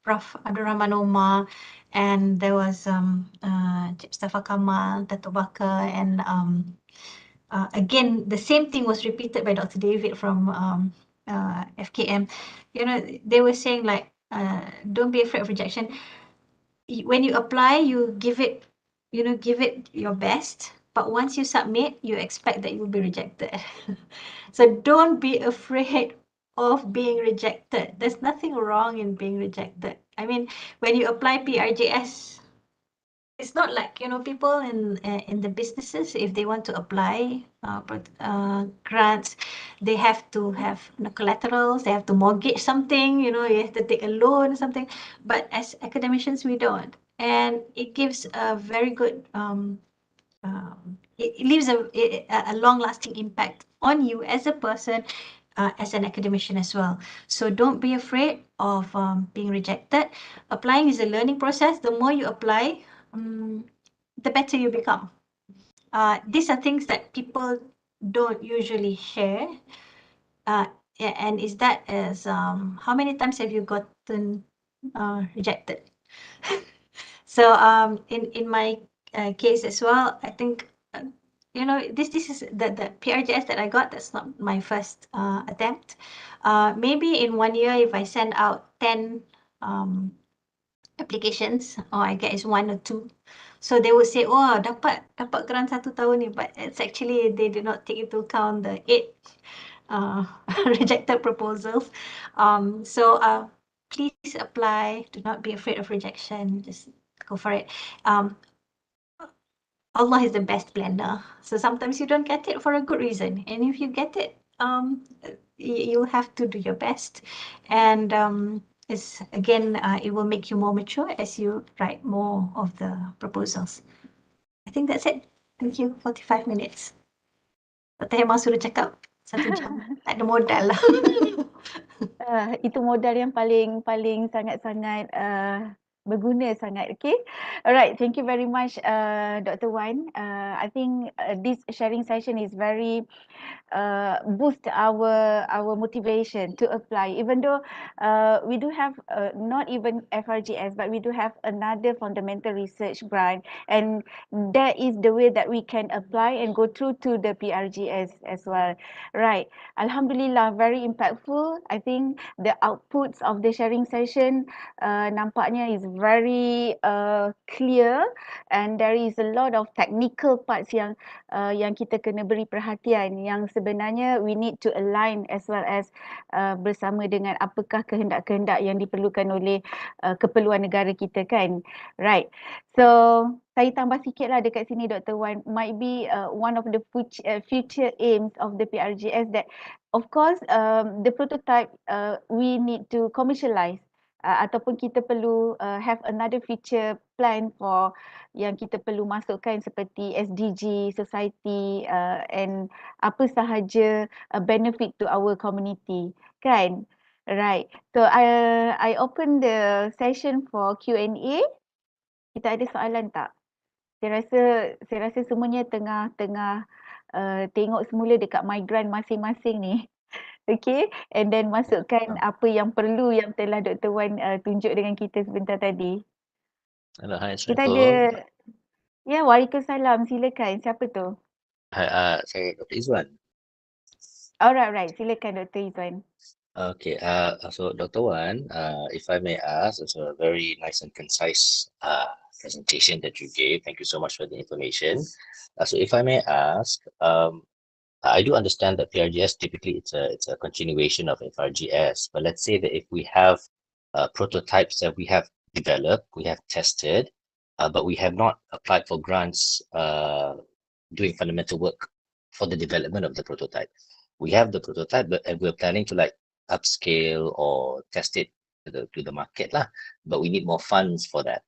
Prof. Abdurrahman Omar, and there was Cik Mustafa Kamal, Dato Bakar, and again the same thing was repeated by Dr. David from FKM. They were saying like, don't be afraid of rejection. When you apply, you give it your best, but once you submit, you expect that you will be rejected. So don't be afraid of being rejected. There's nothing wrong in being rejected. I mean, when you apply PRGS, it's not like, people in the businesses, if they want to apply grants, they have to have collaterals, they have to mortgage something, you have to take a loan or something. But as academicians, we don't. And it gives a very good, it leaves a long-lasting impact on you as a person, as an academician as well. So don't be afraid of being rejected. Applying is a learning process. The more you apply, the better you become. These are things that people don't usually share. And is that as how many times have you gotten rejected? So in my case as well, I think this is the PRGS that I got. That's not my first attempt. Maybe in 1 year, if I send out 10 applications, or I get is 1 or 2. So they will say, oh, dapat grant 1 tahun ni, but it's actually, they did not take into account the 8 rejected proposals. So please apply. Do not be afraid of rejection. Just go for it. Allah is the best planner. So sometimes you don't get it for a good reason. And if you get it, you'll have to do your best. And It's again, it will make you more mature as you write more of the proposals. I think that's it. Thank you. 45 minutes. Dr. Hema suruh cakap 1 jam. Tak ada modal lah. Itu modal yang paling sangat-sangat berguna sangat. Okay. Alright. Thank you very much, Dr. Wan. I think this sharing session is very boost our motivation to apply. Even though we do have not even FRGS, but we do have another fundamental research grant, and that is the way that we can apply and go through to the PRGS as well. Right. Alhamdulillah, very impactful. I think the outputs of the sharing session nampaknya is very clear, and there is a lot of technical parts yang kita kena beri perhatian, yang sebenarnya we need to align as well as bersama dengan apakah kehendak-kehendak yang diperlukan oleh keperluan negara kita kan. Right. So saya tambah sikit lah dekat sini, Dr. Wan, might be one of the future aims of the PRGS that of course the prototype we need to commercialize. Ataupun kita perlu have another feature plan for yang kita perlu masukkan seperti SDG, society and apa sahaja benefit to our community, kan? Right. So I open the session for Q&A. Kita ada soalan tak? Saya rasa semuanya tengah tengok semula dekat migrant masing-masing ni. Okay, and then masukkan apa yang perlu yang telah Dr. Wan tunjuk dengan kita sebentar tadi. Hello, hi, Kita ada, ya, Waalaikumsalam, silakan. Siapa tu? Hi, saya Dr. Izwan. Alright, silakan Dr. Izwan. Okay, so Dr. Wan, if I may ask, it's a very nice and concise presentation that you gave. Thank you so much for the information. So if I may ask, I do understand that PRGS typically it's a continuation of FRGS, but let's say that if we have prototypes that we have developed, we have tested, but we have not applied for grants doing fundamental work for the development of the prototype. We have the prototype, and we're planning to like upscale or test it to the market lah, but we need more funds for that.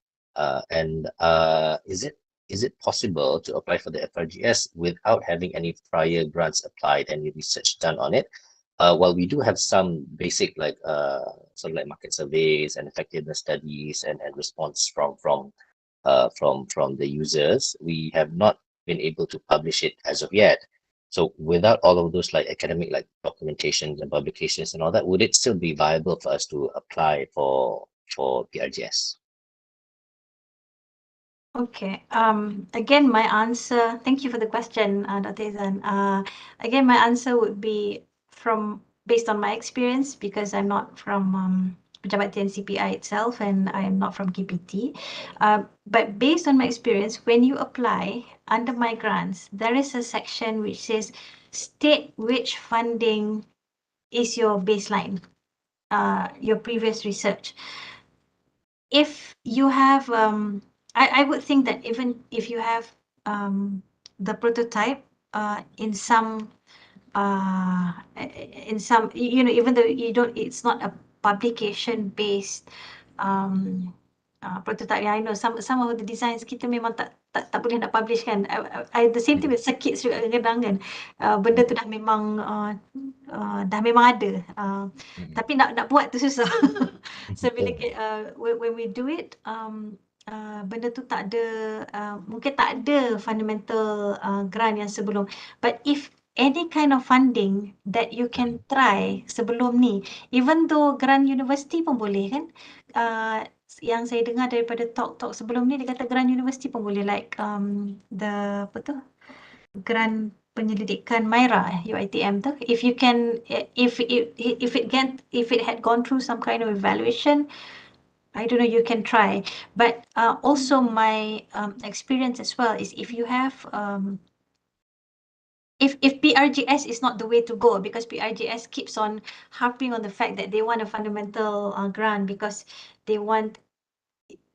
Is it possible to apply for the FRGS without having any prior grants applied, any research done on it? While we do have some basic like sort of like market surveys and effectiveness studies and response from the users, we have not been able to publish it as of yet. So without all of those like academic like documentations and publications and all that, would it still be viable for us to apply for PRGS? Okay. Again, my answer. Thank you for the question, Dr. Izan. Again, my answer would be based on my experience, because I'm not from Pejabat TNCPI itself, and I am not from KPT. But based on my experience, when you apply under my grants, there is a section which says state which funding is your baseline, your previous research. If you have I would think that even if you have the prototype in some even though it's not a publication based prototype. I know some of the designs kita memang tak boleh nak publish kan. The same thing with circuits juga kadang-kadang kan. Benda tu dah memang ada. Tapi nak buat tu susah. So bila when we do it, benda tu tak ada, mungkin tak ada fundamental grant yang sebelum. But if any kind of funding that you can try sebelum ni, even though grant universiti pun boleh kan. Yang saya dengar daripada talk sebelum ni, dia kata grant universiti pun boleh, like the apa tu, grant penyelidikan MYRA UiTM tu. If you can, if it had gone through some kind of evaluation, I don't know, you can try. But also my experience as well is if you have if PRGS is not the way to go, because PRGS keeps on harping on the fact that they want a fundamental grant because they want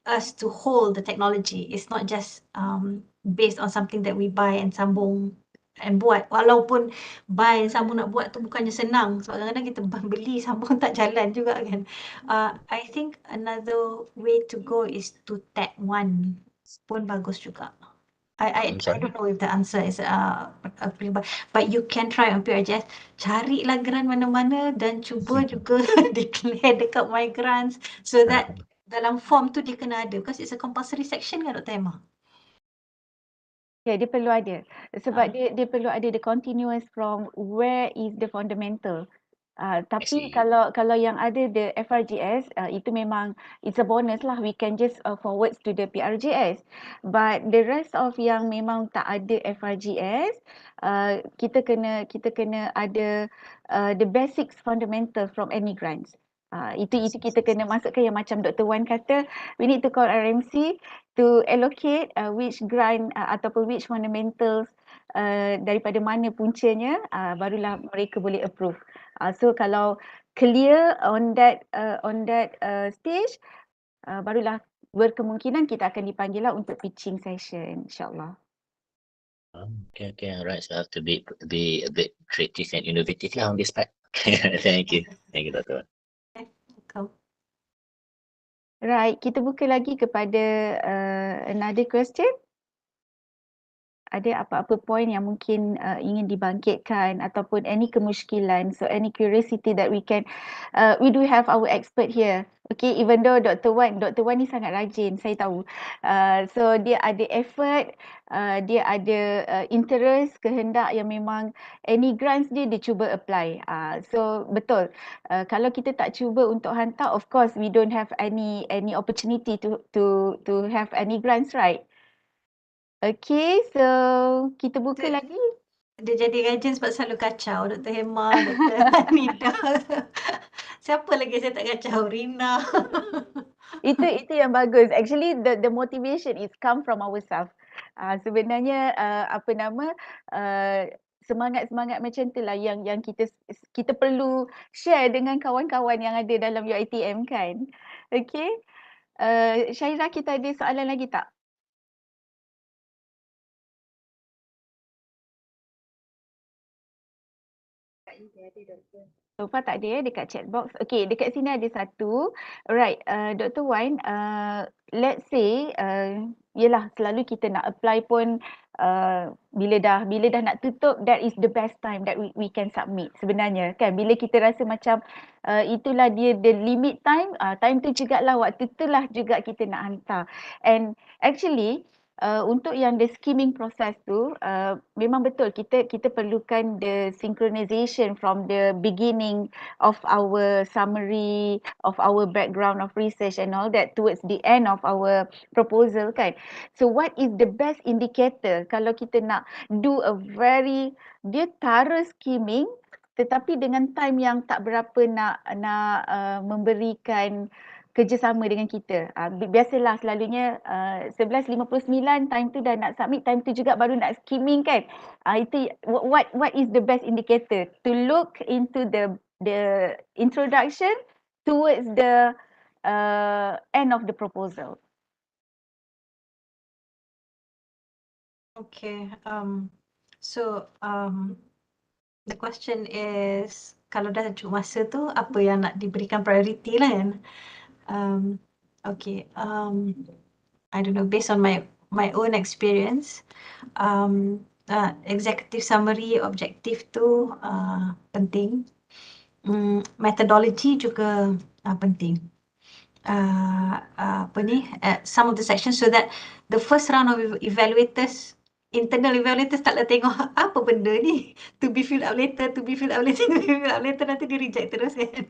us to hold the technology. It's not just based on something that we buy and sambung and buat. Walaupun buy sambung nak buat tu bukannya senang. Sebab kadang-kadang kita beli sambung tak jalan juga kan. I think another way to go is to tag one pun bagus juga. I don't know if the answer is but you can try on PRGS. Carilah grant mana-mana dan cuba juga declare dekat my grants so that dalam form tu dia kena ada, because it's a compulsory section kan Dr. Hema? Ya, dia perlu ada. Sebab dia perlu ada the continuous from where is the fundamental. Tapi kalau yang ada the FRGS, itu memang it's a bonus lah. We can just forward to the PRGS. But the rest of yang memang tak ada FRGS, kita kena ada the basics fundamental from any grants. Itu kita kena masukkan yang macam Dr. Wan kata, we need to call RMC to allocate which grant ataupun which fundamentals daripada mana puncanya, barulah mereka boleh approve. So kalau clear on that stage, barulah berkemungkinan kita akan dipanggil lah untuk pitching session, insyaAllah. Okay, right. So I have to be a bit creative and innovative lah on this part. Thank you, Dr. Right, kita buka lagi kepada another question. Ada apa-apa point yang mungkin ingin dibangkitkan ataupun any kemusykilan, so any curiosity that we can, we do have our expert here. Okay, even though Dr. Wan ni sangat rajin, saya tahu. So dia ada effort, dia ada interest, kehendak yang memang any grants dia cuba apply. So betul, kalau kita tak cuba untuk hantar, of course we don't have any opportunity to have any grants, right? Okay, so kita buka lagi. Dia jadi rajin sebab selalu kacau. Dr. Hema, Dr. Nida. Siapa lagi saya tak kacau? Rina. Itu yang bagus. Actually, the motivation is come from ourselves. Sebenarnya semangat-semangat macam tu lah yang kita perlu share dengan kawan-kawan yang ada dalam UiTM kan. Okay. Syairah, kita ada soalan lagi tak? So far tak ada dekat chat box. Okay, dekat sini ada satu. Alright, Dr. Wan, let's say, yelah selalu kita nak apply pun bila dah nak tutup, that is the best time that we can submit sebenarnya kan. Bila kita rasa macam itulah dia the limit time, time tu jugalah, waktu tu lah juga kita nak hantar. And actually, untuk yang the skimming process tu, memang betul kita perlukan the synchronization from the beginning of our summary, of our background of research and all that towards the end of our proposal kan. So what is the best indicator kalau kita nak do a very, dia thorough skimming tetapi dengan time yang tak berapa nak memberikan kerjasama dengan kita. Biasalah selalunya 11:59 time tu dah nak submit, time tu juga baru nak skimming kan. Itu what is the best indicator to look into the introduction towards the end of the proposal. Okay, so the question is, kalau dah cukup masa tu, apa yang nak diberikan priority lah kan? Okay, I don't know, based on my own experience, executive summary, objective tu penting. Methodology juga penting. Some of the sections, so that the first round of evaluators, internal evaluators taklah tengok apa benda ni, to be filled up later, nanti di reject terus kan.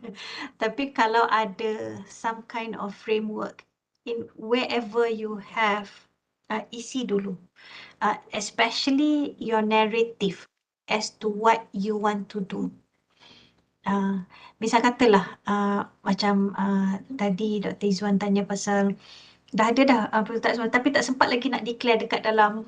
Tapi kalau ada some kind of framework in wherever you have, isi dulu, especially your narrative as to what you want to do. Misal katalah macam tadi Dr. Izwan tanya pasal dah ada tapi tak sempat lagi nak declare dekat dalam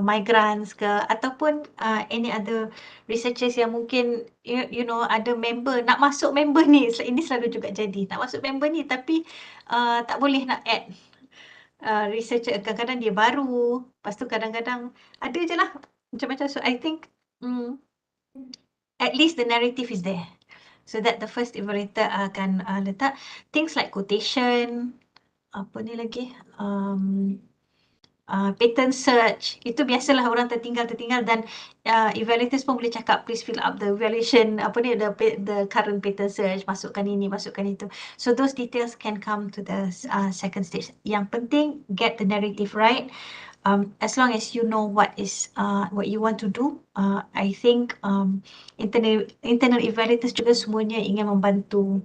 migrants ke, ataupun any other researchers yang mungkin you know ada member nak masuk member ni, ini selalu juga jadi nak masuk member ni tapi tak boleh nak add researcher kadang-kadang dia baru, lepas tu kadang-kadang ada je lah macam-macam. So I think at least the narrative is there. So that the first evaluator akan letak things like quotation, apa ni lagi, pattern search, itu biasalah orang tertinggal dan evaluators pun boleh cakap please fill up the evaluation, apa ni, the current pattern search, masukkan ini, masukkan itu. So those details can come to the second stage. Yang penting get the narrative right. As long as you know what you want to do, I think internal evaluators juga semuanya ingin membantu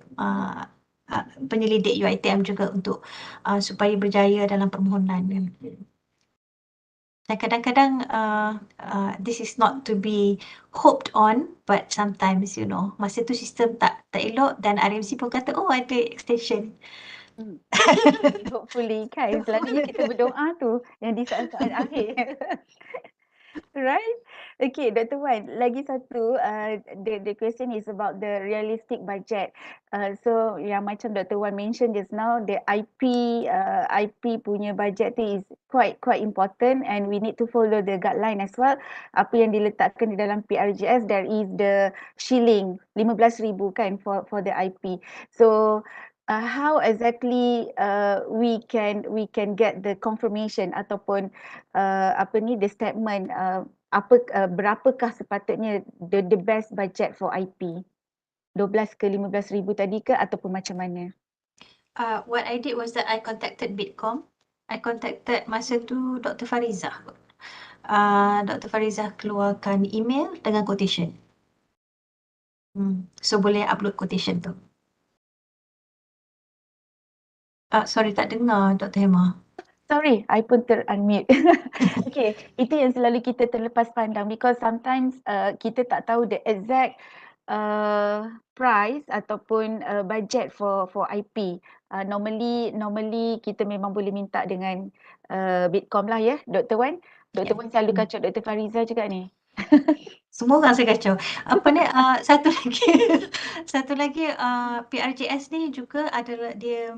penyelidik UiTM juga untuk supaya berjaya dalam permohonan. Dan kadang-kadang this is not to be hoped on, but sometimes masa tu sistem tak elok dan RMC pun kata ada extension. Hopefully kan, selalunya kita berdoa tu yang di saat-saat akhir. Right? Okay, Dr. Wan, lagi satu, the question is about the realistic budget. So yang macam Dr. Wan mentioned just now, the IP punya budget tu is quite important and we need to follow the guideline as well. Apa yang diletakkan di dalam PRGS, there is the shilling 15,000 kan for the IP. So how exactly we can get the confirmation ataupun the statement berapakah sepatutnya the best budget for IP, 12 ke 15,000 tadi ke ataupun macam mana? What I did was that I contacted Bitkom. I contacted masa tu Dr. Farizah. Dr. Farizah keluarkan email dengan quotation. So boleh upload quotation tu. Sorry, tak dengar Dr. Hema. Sorry, I pun unmute. Okay, itu yang selalu kita terlepas pandang because sometimes kita tak tahu the exact price ataupun budget for IP. Normally kita memang boleh minta dengan Bitkom lah ya, Dr. Wan. Dr. Wan selalu kacau Dr. Fariza juga ni. Semua orang saya kacau. Apa ni, satu lagi PRGS ni juga adalah dia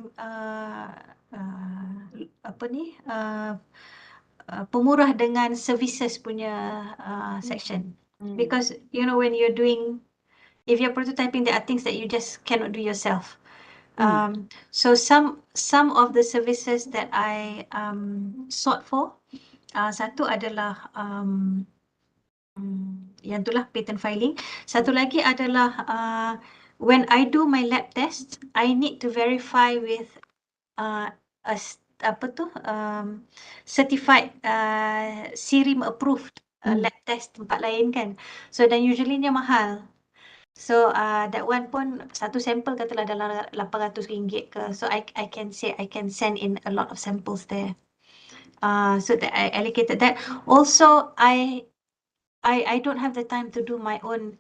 pemurah dengan services punya section. Because when you're doing, if you're prototyping, there are things that you just cannot do yourself. So some of the services that I sought for, satu adalah yang itulah patent filing. Satu lagi adalah when I do my lab test, I need to verify with certified SIRIM approved lab test tempat lain kan. So dan usually dia mahal. So that one pun satu sampel katalah dalam RM800 ke. So I can say I can send in a lot of samples there. So that I allocated that. Also I don't have the time to do my own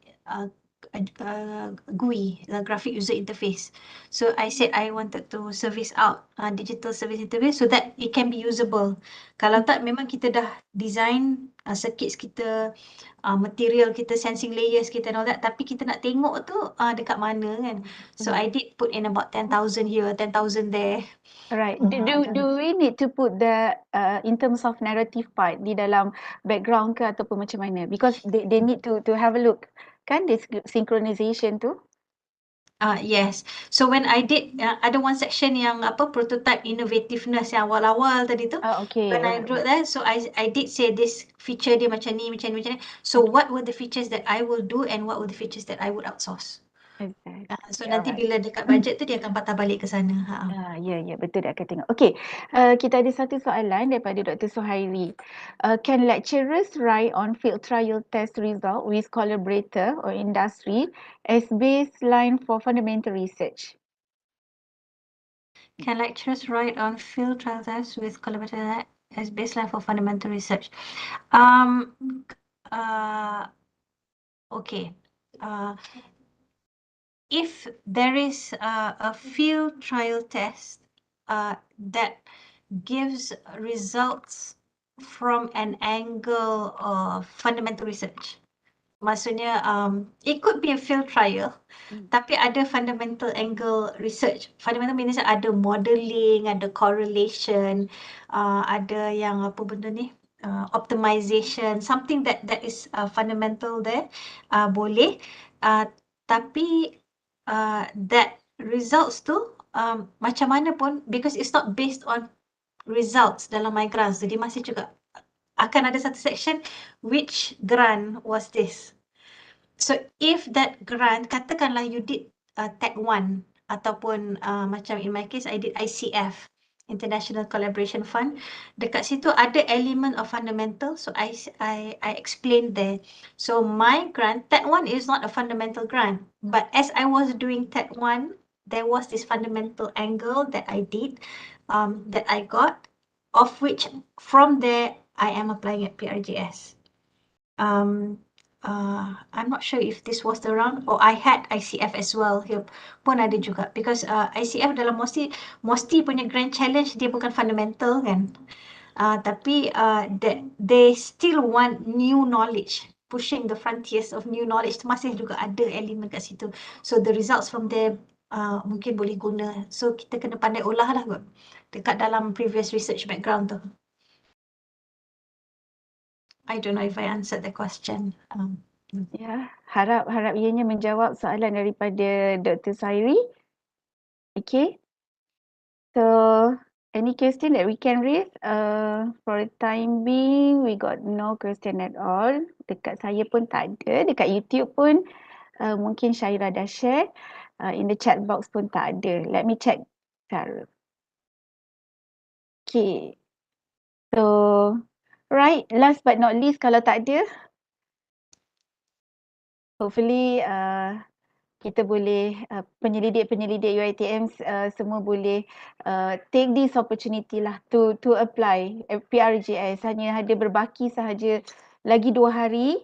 GUI, the graphic user interface. So I said I wanted to service out digital service interface so that it can be usable. Kalau tak, memang kita dah design circuits kita, material kita, sensing layers kita and all that, tapi kita nak tengok tu dekat mana kan. So I did put in about 10,000 here, 10,000 there. Right. Do we need to put the in terms of narrative part di dalam background ke ataupun macam mana? Because they need to have a look kan, this synchronization tu. Yes. So when I did ada one section yang prototype innovativeness yang awal-awal tadi tu. Okay. When I wrote that, so I did say this feature dia macam ni. So what were the features that I will do and what were the features that I would outsource? Exactly. So nanti bila dekat budget tu dia akan patah balik ke sana. Ya, betul dah akan tengok. Okay, kita ada satu soalan daripada Dr. Suhaili. Can lecturers write on field trial test result with collaborator or industry as baseline for fundamental research? Can lecturers write on field trial tests with collaborator as baseline for fundamental research? Okay. If there is a field trial test that gives results from an angle of fundamental research, Maksudnya it could be a field trial, tapi ada fundamental angle research. Fundamental means ada modeling, ada correlation, ada yang apa benda ni, optimization, something that is fundamental there, boleh. Tapi that results tu macam mana pun, because it's not based on results dalam my grants, jadi masih juga akan ada satu section which grant was this. So if that grant, katakanlah you did Tech 1 ataupun macam in my case I did ICF, International Collaboration Fund, dekat situ ada element of fundamental, so I explained there. So my grant, Tech 1 is not a fundamental grant, but as I was doing Tech 1, there was this fundamental angle that I did, that I got, of which from there I am applying at PRGS. I'm not sure if this was the round, or I had ICF as well here pun ada juga, because ICF dalam mesti punya grand challenge dia bukan fundamental kan, tapi they still want new knowledge, pushing the frontiers of new knowledge, masih juga ada elemen kat situ. So the results from there mungkin boleh guna, so kita kena pandai olah lah kot dekat dalam previous research background tu. I don't know if I answered the question. Ya, harap ianya menjawab soalan daripada Dr. Sairi. Okay. So, any question that we can raise? For the time being, we got no question at all. Dekat saya pun tak ada. Dekat YouTube pun mungkin Syaira dah share. In the chat box pun tak ada. Let me check. Okay. So, right, last but not least, kalau tak ada, hopefully kita boleh, penyelidik-penyelidik UiTM semua boleh take this opportunity lah to apply PRGS. Hanya ada berbaki sahaja lagi 2 hari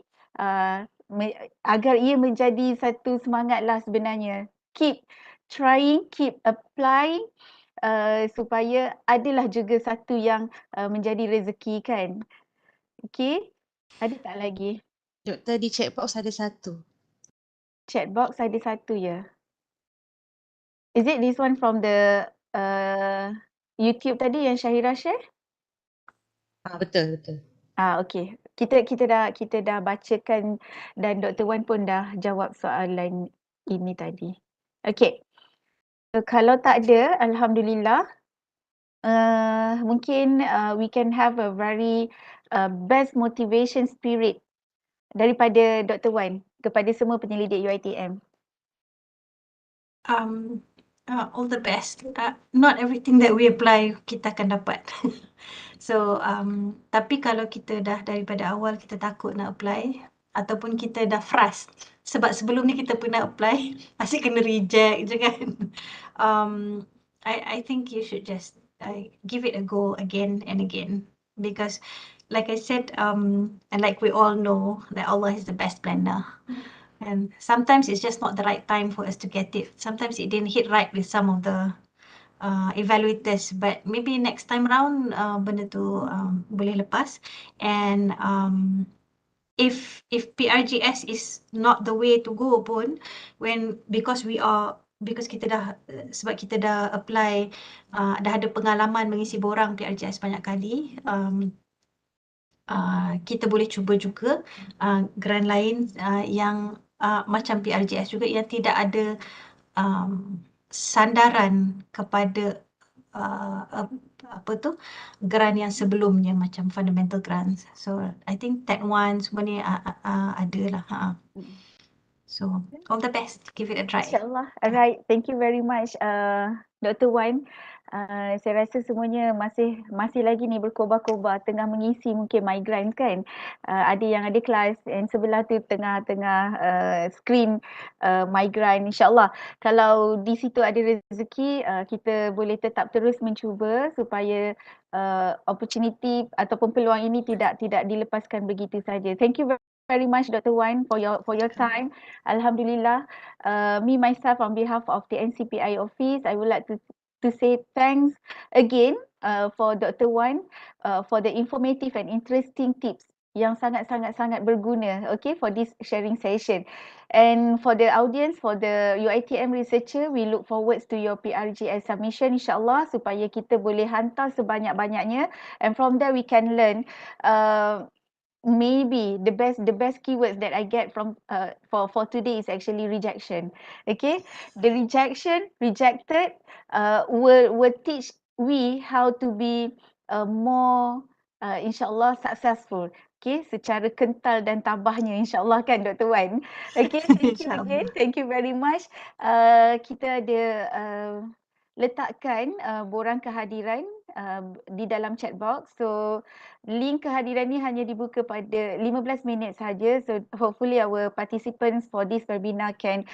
agar ia menjadi satu semangat lah sebenarnya. Keep trying, keep applying, supaya adalah juga satu yang menjadi rezeki kan. Okay, ada tak lagi? Doktor, di chat box ada satu. Chat box ada satu ya. Is it this one from the YouTube tadi yang Syahira share? Betul. Okay. Kita dah bacakan dan Dr. Wan pun dah jawab soalan ini tadi. Okay. So, kalau tak ada, alhamdulillah, mungkin we can have a very best motivation spirit daripada Dr. Wan kepada semua penyelidik UiTM. All the best. Not everything that we apply kita akan dapat. So, tapi kalau kita dah daripada awal kita takut nak apply, ataupun kita dah frust sebab sebelum ni kita pernah apply asyik kena reject je kan. I think you should just give it a go again and again, because like I said, and like we all know, that Allah is the best planner. And sometimes it's just not the right time for us to get it. Sometimes it didn't hit right with some of the evaluators, but maybe next time round benda tu boleh lepas. And if PRGS is not the way to go pun, because kita dah sebab kita dah apply, dah ada pengalaman mengisi borang PRGS banyak kali, kita boleh cuba juga grant lain yang macam PRGS juga, yang tidak ada sandaran kepada grant yang sebelumnya macam fundamental grants. So I think Tech 1 semua ni ada lah. So all the best, give it a try. InsyaAllah. Alright, thank you very much Dr. Wan. Saya rasa semuanya masih lagi ni berkobar-kobar tengah mengisi mungkin migrant kan. Ada yang ada kelas dan sebelah tu tengah screen migrant. InsyaAllah kalau di situ ada rezeki, kita boleh tetap terus mencuba supaya opportunity ataupun peluang ini tidak dilepaskan begitu saja. Thank you very much Dr. Wan for your time. Alhamdulillah, me myself on behalf of the NCPI office, I would like to say thanks again for Dr. Wan for the informative and interesting tips yang sangat-sangat berguna, okay, for this sharing session. And for the audience, for the UiTM researcher, we look forward to your PRGS submission insyaAllah supaya kita boleh hantar sebanyak-banyaknya, and from there we can learn maybe the best keywords that I get from for today is actually rejection. Okay, the rejected will teach we how to be more insyaAllah successful. Okay, secara kental dan tabahnya insyaAllah kan Dr. Wan. Okay, thank you again. Thank you very much. Kita ada letakkan borang kehadiran di dalam chat box. So link kehadiran ni hanya dibuka pada 15 minit saja. So hopefully our participants for this webinar can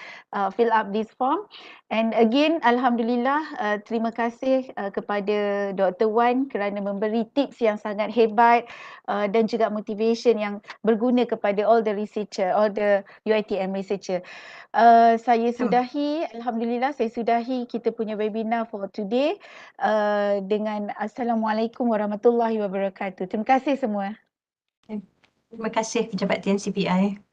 fill up this form. And again, alhamdulillah, terima kasih kepada Dr. Wan kerana memberi tips yang sangat hebat dan juga motivation yang berguna kepada all the researcher, all the UiTM researcher. Saya sudahi, alhamdulillah saya sudahi kita punya webinar for today dengan Assalamualaikum warahmatullahi wabarakatuh. Terima kasih semua. Terima kasih Pejabat TNCPI.